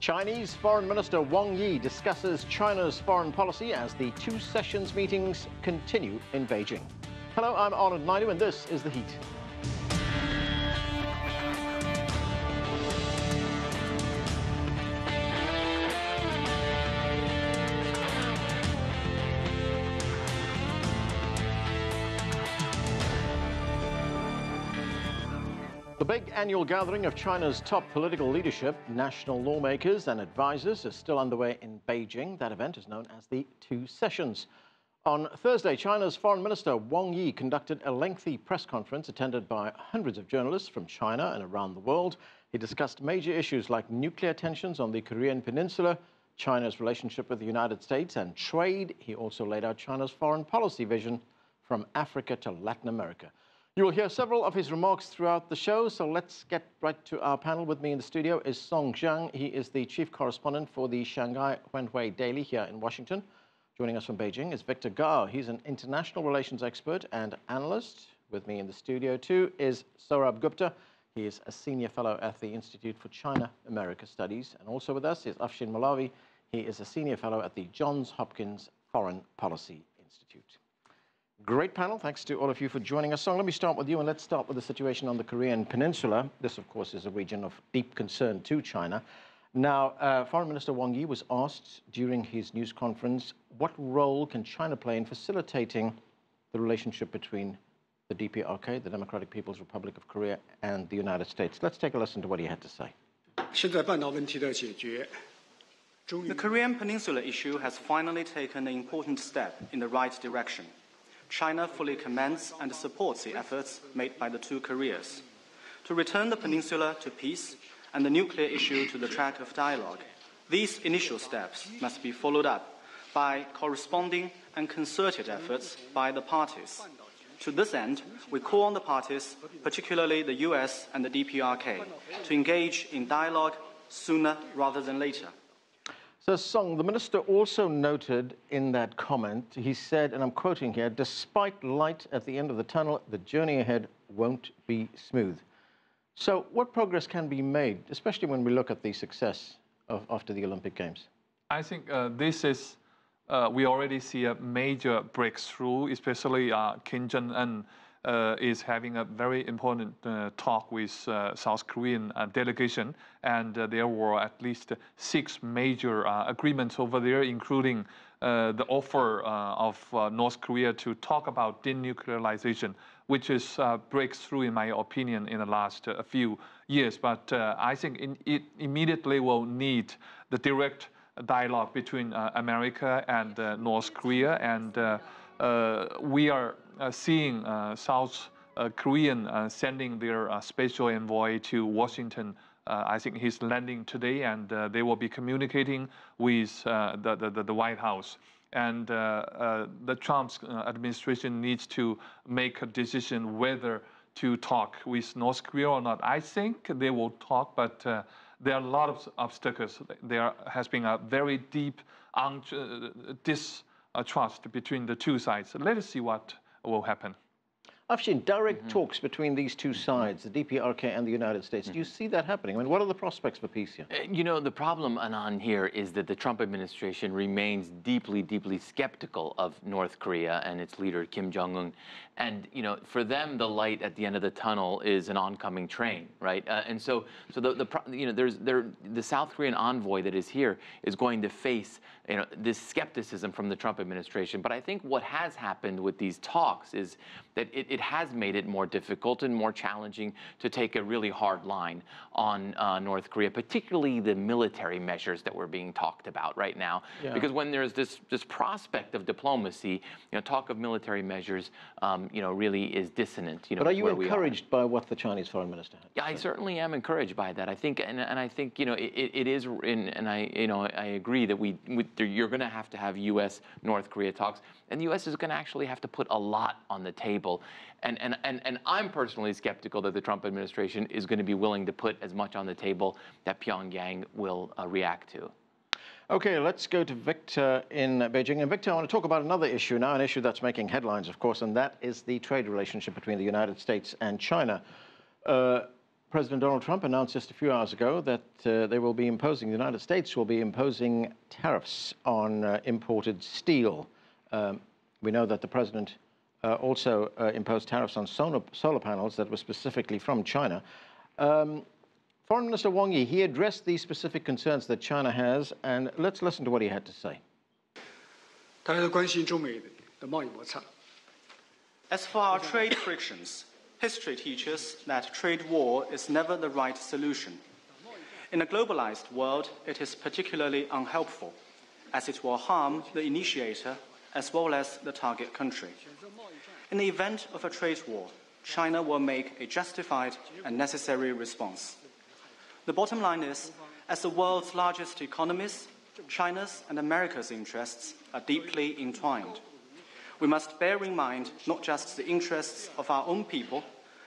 Chinese Foreign Minister Wang Yi discusses China's foreign policy as the two sessions meetings continue in Beijing. Hello, I'm Arnold Naidu, and this is The Heat. The big annual gathering of China's top political leadership, national lawmakers and advisors is still underway in Beijing. That event is known as the Two Sessions. On Thursday, China's Foreign Minister Wang Yi conducted a lengthy press conference attended by hundreds of journalists from China and around the world. He discussed major issues like nuclear tensions on the Korean Peninsula, China's relationship with the United States and trade. He also laid out China's foreign policy vision from Africa to Latin America. You will hear several of his remarks throughout the show, so let's get right to our panel. With me in the studio is Zhang. He is the chief correspondent for the Shanghai Wen Hui Daily here in Washington. Joining us from Beijing is Victor Gao. He's an international relations expert and analyst. With me in the studio too is Sourabh Gupta. He is a senior fellow at the Institute for China-America Studies. And also with us is Afshin Molavi. He is a senior fellow at the Johns Hopkins Foreign Policy Institute. Great panel. Thanks to all of you for joining us. So let me start with you, and let's start with the situation on the Korean Peninsula. This, of course, is a region of deep concern to China. Now, Foreign Minister Wang Yi was asked during his news conference, what role can China play in facilitating the relationship between the DPRK, the Democratic People's Republic of Korea, and the United States? Let's take a listen to what he had to say. The Korean Peninsula issue has finally taken an important step in the right direction. China fully commends and supports the efforts made by the two Koreas to return the peninsula to peace and the nuclear issue to the track of dialogue. These initial steps must be followed up by corresponding and concerted efforts by the parties. To this end, we call on the parties, particularly the U.S. and the DPRK, to engage in dialogue sooner rather than later. So, Song, the minister also noted in that comment, he said, and I'm quoting here, despite light at the end of the tunnel, the journey ahead won't be smooth. So what progress can be made, especially when we look at the success after the Olympic Games? I think this is, we already see a major breakthrough, especially Kim Jong-un is having a very important talk with South Korean delegation, and there were at least 6 major agreements over there, including the offer of North Korea to talk about denuclearization, which is a breakthrough, in my opinion, in the last few years. But I think it immediately will need the direct dialogue between America and North Korea, and we are seeing South Korean sending their special envoy to Washington. I think he's landing today, and they will be communicating with the White House. And the Trump's administration needs to make a decision whether to talk with North Korea or not. I think they will talk, but there are a lot of obstacles. There has been a very deep distrust between the two sides. So let us see what will happen. Afshin, direct talks between these two sides, the DPRK and the United States, do you see that happening? I mean, what are the prospects for peace here? You know, the problem, Anand, here is that the Trump administration remains deeply, deeply skeptical of North Korea and its leader, Kim Jong-un. And, you know, for them, the light at the end of the tunnel is an oncoming train, right? And so the South Korean envoy that is here is going to face, you know, this skepticism from the Trump administration. But I think what has happened with these talks is that it has made it more difficult and more challenging to take a really hard line on North Korea, particularly the military measures that were being talked about right now. Yeah. Because when there's this prospect of diplomacy, you know, talk of military measures, you know, really is dissonant. You know, but are you encouraged by what the Chinese foreign minister had? Yeah, I certainly am encouraged by that. I think, and I think, you know, it is, and I agree that you're going to have U.S. North Korea talks, and the U.S. is going to actually have to put a lot on the table. And I'm personally skeptical that the Trump administration is going to be willing to put as much on the table that Pyongyang will react to. Okay, let's go to Victor in Beijing. And Victor, I want to talk about another issue now, an issue that's making headlines, of course, and that is the trade relationship between the United States and China. President Donald Trump announced just a few hours ago that the United States will be imposing tariffs on imported steel. We know that the president also imposed tariffs on solar panels that were specifically from China. Foreign Minister Wang Yi, he addressed these specific concerns that China has, and let's listen to what he had to say. As for our trade frictions, history teaches that trade war is never the right solution. In a globalized world, it is particularly unhelpful, as it will harm the initiator as well as the target country. In the event of a trade war, China will make a justified and necessary response. The bottom line is, as the world's largest economies, China's and America's interests are deeply entwined. We must bear in mind not just the interests of our own people,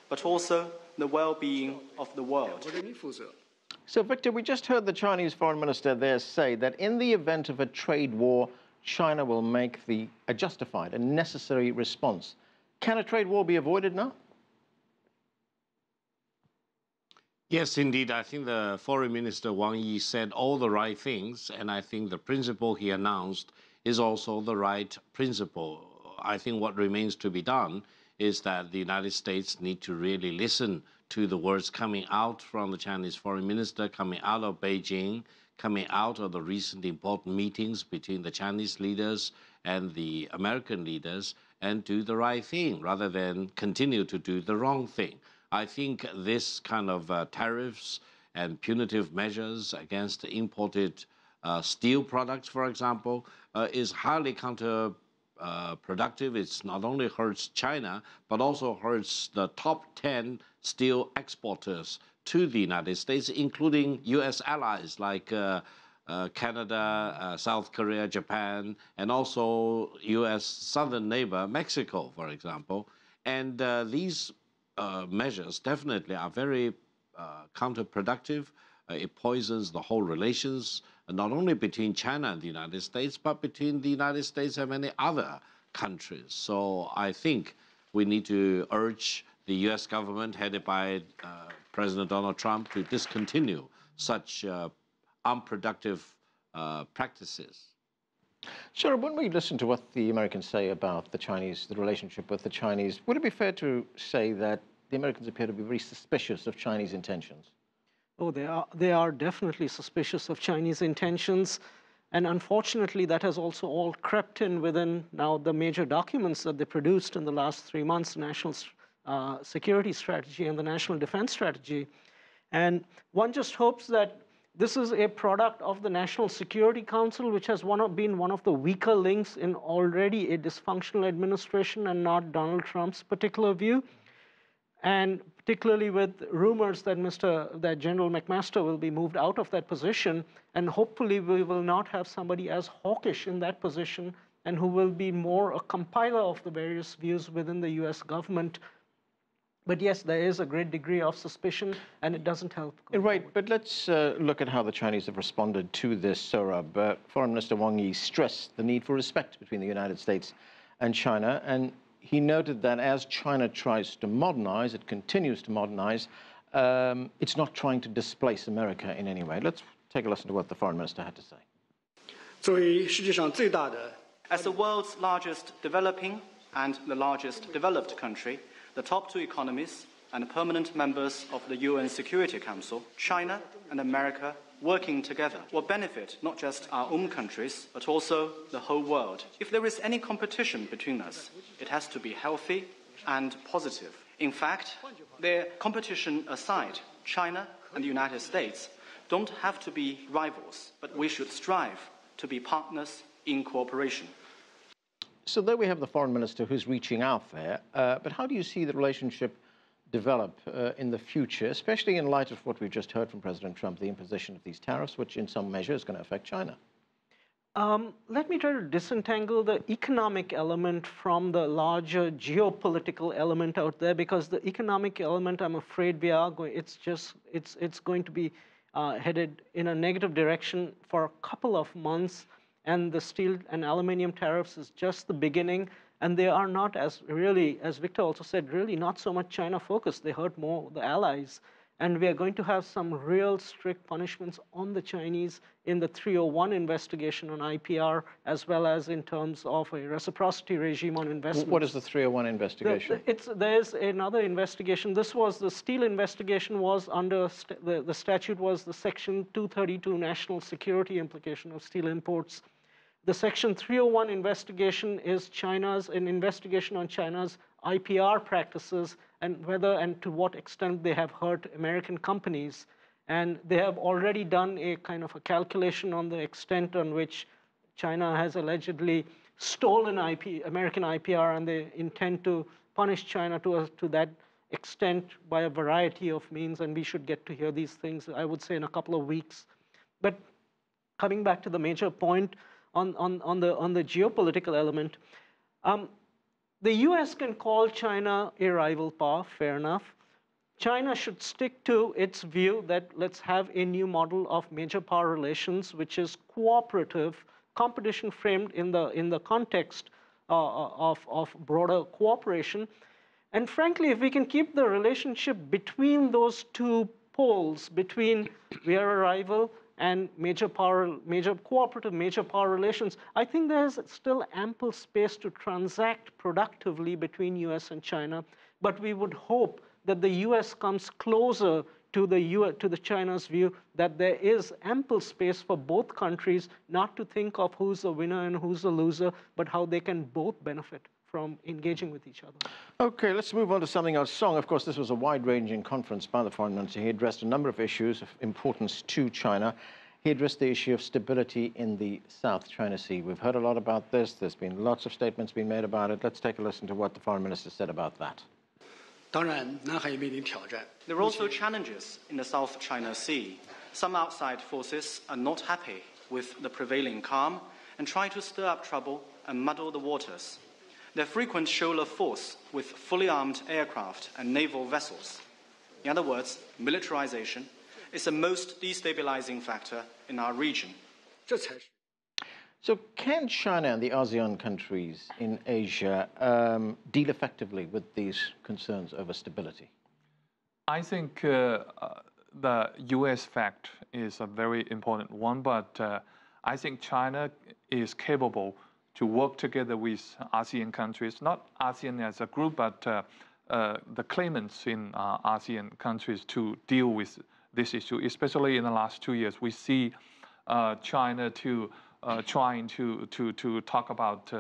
but also the well-being of the world. So, Victor, we just heard the Chinese foreign minister there say that in the event of a trade war, China will make a justified and necessary response. Can a trade war be avoided now? Yes, indeed. I think the Foreign Minister Wang Yi said all the right things, and I think the principle he announced is also the right principle. I think what remains to be done is that the United States need to really listen to the words coming out from the Chinese Foreign Minister, coming out of Beijing, coming out of the recent important meetings between the Chinese leaders and the American leaders, and do the right thing rather than continue to do the wrong thing. I think this kind of tariffs and punitive measures against imported steel products, for example, is highly counterproductive. It's not only hurts China, but also hurts the top 10 steel exporters to the United States, including U.S. allies like Canada, South Korea, Japan, and also U.S. southern neighbor, Mexico, for example. And these measures definitely are very counterproductive. It poisons the whole relations, not only between China and the United States, but between the United States and many other countries. So I think we need to urge the U.S. government, headed by President Donald Trump, to discontinue such unproductive practices. Sure, when we listen to what the Americans say about the Chinese, the relationship with the Chinese, would it be fair to say that the Americans appear to be very suspicious of Chinese intentions? Oh, they are definitely suspicious of Chinese intentions. And unfortunately, that has also all crept in within now the major documents that they produced in the last 3 months, the National Security Strategy and the National Defense Strategy. And one just hopes that this is a product of the National Security Council, which has been one of the weaker links in already a dysfunctional administration, and not Donald Trump's particular view. And particularly with rumors that General McMaster will be moved out of that position, and hopefully we will not have somebody as hawkish in that position and who will be more a compiler of the various views within the US government. But yes, there is a great degree of suspicion, and it doesn't help. Right, but let's look at how the Chinese have responded to this, Sourabh. Foreign Minister Wang Yi stressed the need for respect between the United States and China, and he noted that as China tries to modernize, it continues to modernize, it's not trying to displace America in any way. Let's take a listen to what the Foreign Minister had to say. As the world's largest developing and the largest developed country, the top 2 economies and permanent members of the UN Security Council, China and America working together will benefit not just our own countries, but also the whole world. If there is any competition between us, it has to be healthy and positive. In fact, their competition aside, China and the United States don't have to be rivals, but we should strive to be partners in cooperation. So there we have the foreign minister who's reaching out there. But how do you see the relationship develop in the future, especially in light of what we've just heard from President Trump, the imposition of these tariffs, which in some measure is going to affect China? Let me try to disentangle the economic element from the larger geopolitical element out there, because the economic element, I'm afraid it's going to be headed in a negative direction for a couple of months. And the steel and aluminum tariffs is just the beginning. And they are not as Victor also said, really not so much China focused. They hurt more the allies. And we are going to have some real strict punishments on the Chinese in the 301 investigation on IPR, as well as in terms of a reciprocity regime on investments. What is the 301 investigation? There's another investigation. This was the steel investigation was under, the statute was the Section 232 national security implication of steel imports. The Section 301 investigation is an investigation on China's IPR practices and whether and to what extent they have hurt American companies. And they have already done a kind of a calculation on the extent on which China has allegedly stolen American IPR, and they intend to punish China to that extent by a variety of means, and we should get to hear these things, I would say, in a couple of weeks. But coming back to the major point on the geopolitical element, the US can call China a rival power, fair enough. China should stick to its view that let's have a new model of major power relations, which is cooperative, competition framed in the context of broader cooperation. And frankly, if we can keep the relationship between those two poles, between we are a rival and major cooperative major power relations, I think there's still ample space to transact productively between US and China. But we would hope that the US comes closer to the China's view that there is ample space for both countries not to think of who's the winner and who's the loser, but how they can both benefit from engaging with each other. Okay, let's move on to something else. Song, of course, this was a wide-ranging conference by the foreign minister. He addressed a number of issues of importance to China. He addressed the issue of stability in the South China Sea. We've heard a lot about this. There's been lots of statements being made about it. Let's take a listen to what the foreign minister said about that. There are also challenges in the South China Sea. Some outside forces are not happy with the prevailing calm and try to stir up trouble and muddle the waters. Their frequent show of force with fully armed aircraft and naval vessels. In other words, militarization is the most destabilizing factor in our region. So can China and the ASEAN countries in Asia deal effectively with these concerns over stability? I think the US fact is a very important one, but I think China is capable to work together with ASEAN countries, not ASEAN as a group, but the claimants in ASEAN countries to deal with this issue. Especially in the last 2 years, we see China trying to talk about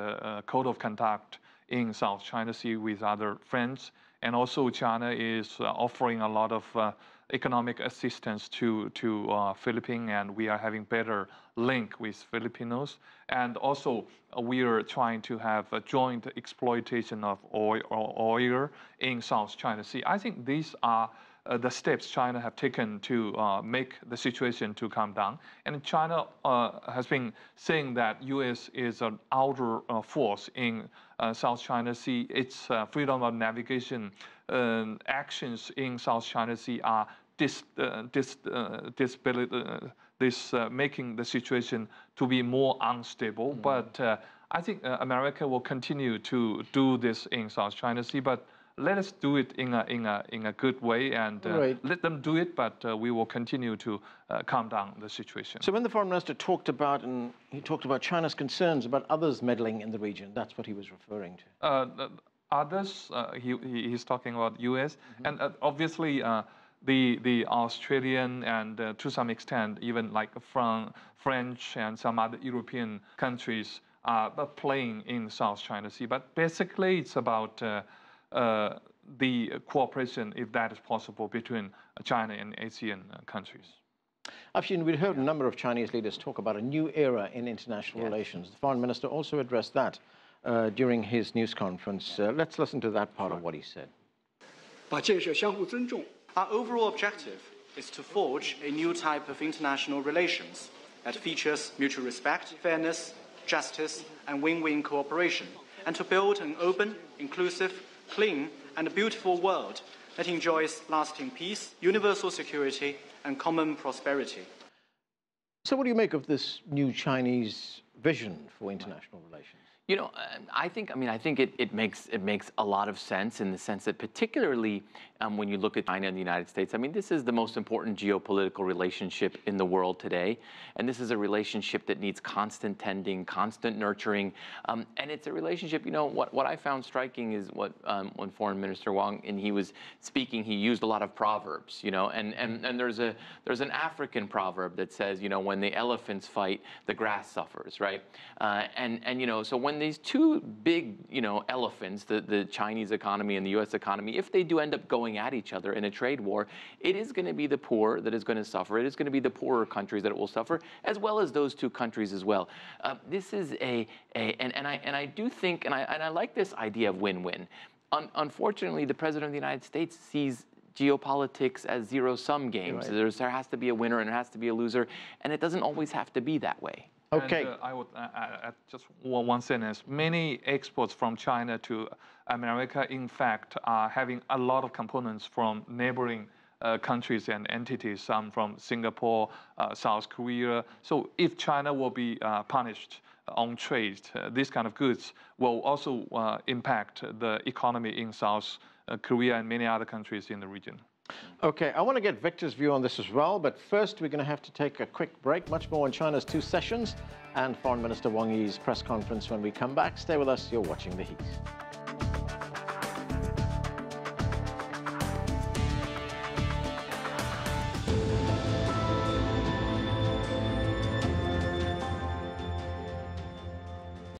code of conduct in South China Sea with other friends. And also China is offering a lot of economic assistance to Philippines, and we are having better link with Filipinos. And also we are trying to have a joint exploitation of oil in South China Sea. I think these are the steps China have taken to make the situation to calm down. And China has been saying that U.S. is an outer force in South China Sea. Its freedom of navigation actions in South China Sea are making the situation to be more unstable. Mm-hmm. But I think America will continue to do this in South China Sea, but let us do it in a good way, and let them do it, but we will continue to calm down the situation. So when the foreign minister talked about, China's concerns about others meddling in the region, that's what he was referring to. Others, he's talking about U.S. Mm-hmm. And obviously the Australian and to some extent even like French and some other European countries are playing in South China Sea. But basically it's about the cooperation, if that is possible, between China and ASEAN countries. Afshin, we heard a number of Chinese leaders talk about a new era in international relations. The foreign minister also addressed that during his news conference. Let's listen to that part of what he said. Our overall objective is to forge a new type of international relations that features mutual respect, fairness, justice, and win-win cooperation, and to build an open, inclusive, clean, and beautiful world that enjoys lasting peace, universal security, and common prosperity. So what do you make of this new Chinese vision for international relations? You know, I think it makes a lot of sense in the sense that particularly when you look at China and the United States. I mean, this is the most important geopolitical relationship in the world today. And this is a relationship that needs constant tending, constant nurturing. And it's a relationship, you know, what I found striking is when Foreign Minister Wang, and he was speaking, he used a lot of proverbs, you know, and there's an African proverb that says, you know, when the elephants fight, the grass suffers, right? And you know, so when these two big, you know, elephants, the Chinese economy and the U.S. economy, if they do end up going at each other in a trade war, it is going to be the poor that is going to suffer. It is going to be the poorer countries that it will suffer, as well as those two countries as well. This is and I do think, and I like this idea of win-win. Unfortunately, the President of the United States sees geopolitics as zero-sum games. Right. There has to be a winner and there has to be a loser, and it doesn't always have to be that way. Okay. And, I would add just one sentence. Many exports from China to America, in fact, are having a lot of components from neighboring countries and entities, some from Singapore, South Korea. So if China will be punished on trade, these kind of goods will also impact the economy in South Korea and many other countries in the region. Okay, I want to get Victor's view on this as well, but first we're going to have to take a quick break. Much more on China's two sessions and Foreign Minister Wang Yi's press conference when we come back. Stay with us, you're watching The Heat.